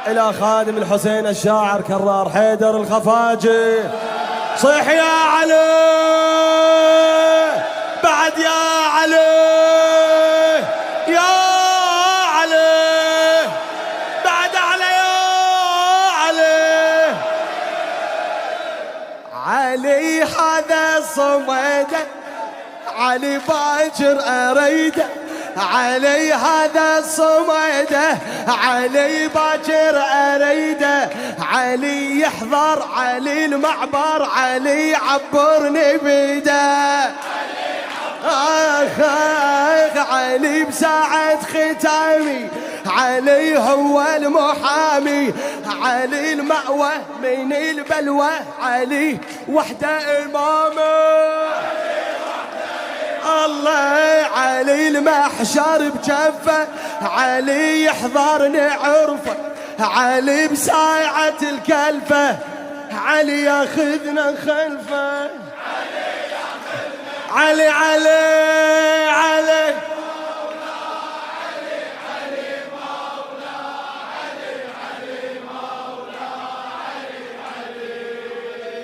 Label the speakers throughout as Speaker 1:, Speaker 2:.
Speaker 1: إلى خادم الحسين الشاعر كرار حيدر الخفاجي. صيح يا علي بعد يا علي، يا علي بعد علي، يا علي. علي هذا صمده، علي باكر أريده، علي هذا صمده، علي باكر أريده. علي يحضر، علي المعبر، علي عبرني بيده. علي بساعة ختامي، علي هو المحامي، علي المأوى من البلوى، علي وحده إمامه. الله علي المحشر بجفه، علي يحضرني عرفه، علي بساعة الكلفة، علي ياخذنا خلفه. علي علي علي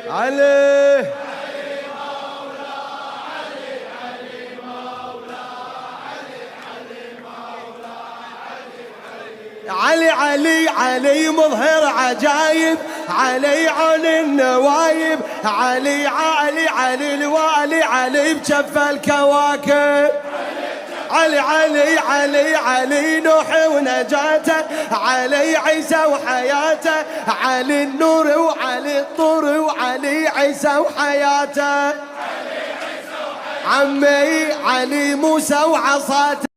Speaker 1: علي علي علي علي مظهر عجايب، علي عن النوايب، علي علي علي الوالي، علي بجف الكواكب. علي علي علي علي نوح ونجاته، علي عيسى وحياته، علي النور وعلي الطور، وعلي عيسى وحياته. عمي علي موسى وعصاته.